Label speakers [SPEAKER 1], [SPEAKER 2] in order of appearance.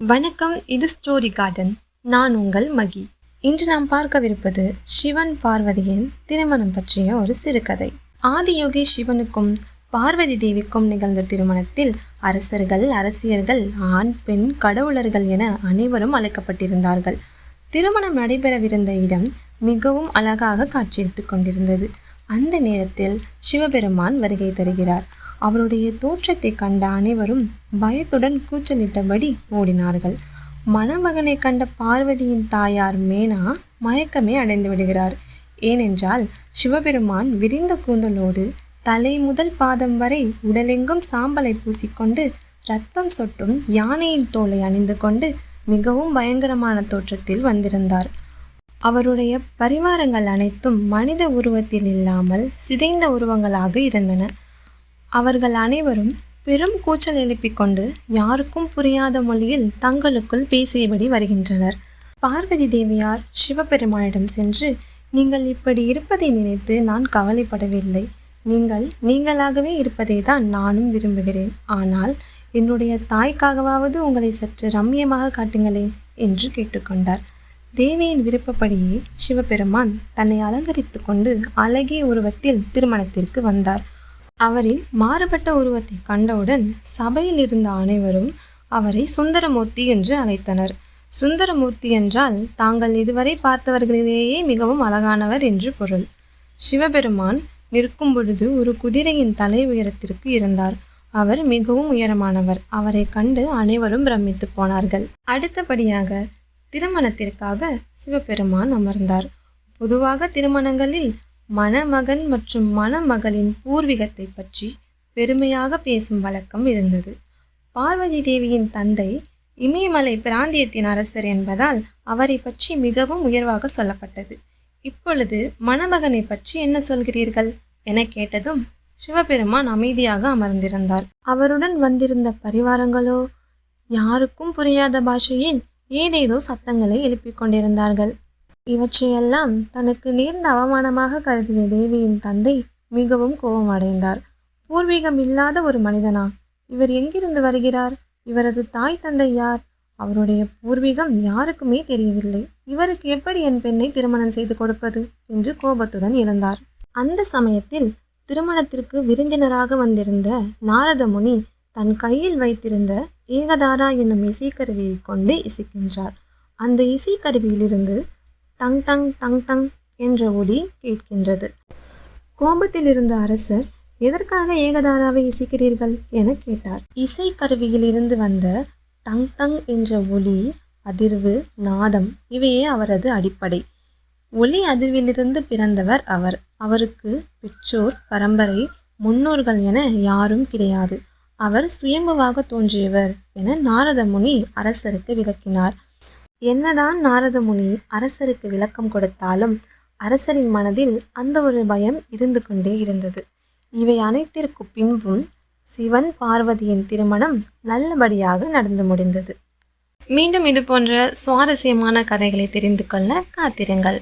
[SPEAKER 1] வணக்கம், இது story garden. நான் உங்கள் மகி. இன்று நாம் பார்க்கவிருப்பது சிவன் பார்வதியின் திருமணம் பற்றிய ஒரு சிறுகதை. ஆதியோகி சிவனுக்கும் பார்வதி தேவிக்கும் நிகழ்ந்த திருமணத்தில் அரசர்கள், அரசியர்கள், ஆண், பெண், கடவுளர்கள் என அனைவரும் அழைக்கப்பட்டிருந்தார்கள். திருமணம் நடைபெறவிருந்த இடம் மிகவும் அழகாக காட்சியளித்துக் கொண்டிருந்தது. அந்த நேரத்தில் சிவபெருமான் வருகை தருகிறார். அவருடைய தோற்றத்தை கண்ட அனைவரும் பயத்துடன் கூச்சலிட்டபடி ஓடினார்கள். மணமகனை கண்ட பார்வதியின் தாயார் மேனா மயக்கமே அடைந்து விடுகிறார். ஏனென்றால் சிவபெருமான் விரிந்த கூந்தலோடு தலை முதல் பாதம் வரை உடலெங்கும் சாம்பலை பூசிக்கொண்டு இரத்தம் சொட்டும் யானையின் தோலை அணிந்து கொண்டு மிகவும் பயங்கரமான தோற்றத்தில் வந்திருந்தார். அவருடைய பரிவாரங்கள் அனைத்தும் மனித உருவத்தில் இல்லாமல் சிதைந்த உருவங்களாக இருந்தன. அவர்கள் அனைவரும் பெரும் கூச்சல் எழுப்பிக் கொண்டு யாருக்கும் புரியாத மொழியில் தங்களுக்குள் பேசியபடி வருகின்றனர். பார்வதி தேவியார் சிவபெருமானிடம் சென்று, நீங்கள் இப்படி இருப்பதை நினைத்து நான் கவலைப்படவில்லை. நீங்கள் நீங்களாகவே இருப்பதை தான் நானும் விரும்புகிறேன். ஆனால் என்னுடைய தாய்க்காகவாவது உங்களை சற்று ரம்மியமாக காட்டுங்களேன் என்று கேட்டுக்கொண்டார். தேவியின் விருப்பப்படியே சிவபெருமான் தன்னை அலங்கரித்து கொண்டு அழகிய உருவத்தில் திருமணத்திற்கு வந்தார். அவரில் மாறுபட்ட உருவத்தை கண்டவுடன் சபையில் இருந்த அனைவரும் அவரை சுந்தரமூர்த்தி என்று அழைத்தனர். சுந்தரமூர்த்தி என்றால் தாங்கள் இதுவரை பார்த்தவர்களிலேயே மிகவும் அழகானவர் என்று பொருள். சிவபெருமான் நிற்கும் பொழுது ஒரு குதிரையின் தலை உயரத்திற்கு இருந்தார். அவர் மிகவும் உயரமானவர். அவரை கண்டு அனைவரும் பிரமித்து போனார்கள். அடுத்தபடியாக திருமணத்திற்காக சிவபெருமான் அமர்ந்தார். பொதுவாக திருமணங்களில் மணமகன் மற்றும் மணமகளின் பூர்வீகத்தை பற்றி பெருமையாக பேசும் வழக்கம் இருந்தது. பார்வதி தேவியின் தந்தை இமயமலை பிராந்தியத்தின் அரசர் என்பதால் அவரை பற்றி மிகவும் உயர்வாக சொல்லப்பட்டது. இப்பொழுது மணமகனை பற்றி என்ன சொல்கிறீர்கள் என கேட்டதும் சிவபெருமான் அமைதியாக அமர்ந்திருந்தார். அவருடன் வந்திருந்த பரிவாரங்களோ யாருக்கும் புரியாத பாஷையில் ஏதேதோ சத்தங்களை எழுப்பிக் கொண்டிருந்தார்கள். இவற்றையெல்லாம் தனக்கு நேர்ந்த அவமானமாக கருதிய தேவியின் தந்தை மிகவும் கோபமடைந்தார். பூர்வீகம் இல்லாத ஒரு மனிதனா? இவர் எங்கிருந்து வருகிறார்? இவரது தாய் தந்தை யார்? அவருடைய பூர்வீகம் யாருக்குமே தெரியவில்லை. இவருக்கு எப்படி என் பெண்ணை திருமணம் செய்து கொடுப்பது என்று கோபத்துடன் எழுந்தார். அந்த சமயத்தில் திருமணத்திற்கு விருந்தினராக வந்திருந்த நாரத முனி தன் கையில் வைத்திருந்த ஏகதாரா என்னும் இசைக்கருவியை கொண்டு இசைக்கின்றார். அந்த இசைக்கருவியிலிருந்து டங் டங் டங் டங் என்ற ஒலி கேட்கின்றது. கோபத்தில் இருந்த அரசர், எதற்காக ஏகதாராவை இசைக்கிறீர்கள் என கேட்டார். இசை கருவியில் இருந்து வந்த டங் டங் என்ற ஒலி, அதிர்வு, நாதம் இவையே அவரது அடிப்படை. ஒலி அதிர்விலிருந்து பிறந்தவர் அவர். அவருக்கு பெற்றோர், பரம்பரை, முன்னோர்கள் என யாரும் கிடையாது. அவர் சுயம்புவாக தோன்றியவர் என நாரத முனி அரசருக்கு விளக்கினார். என்னதான் நாரத முனி அரசருக்கு விளக்கம் கொடுத்தாலும் அரசரின் மனதில் அந்த ஒரு பயம் இருந்து கொண்டே இருந்தது. இவை அனைத்திற்கு பின்பும் சிவன் பார்வதியின் திருமணம் நல்லபடியாக நடந்து முடிந்தது. மீண்டும் இது போன்ற சுவாரஸ்யமான கதைகளை தெரிந்து கொள்ள காத்திருங்கள்.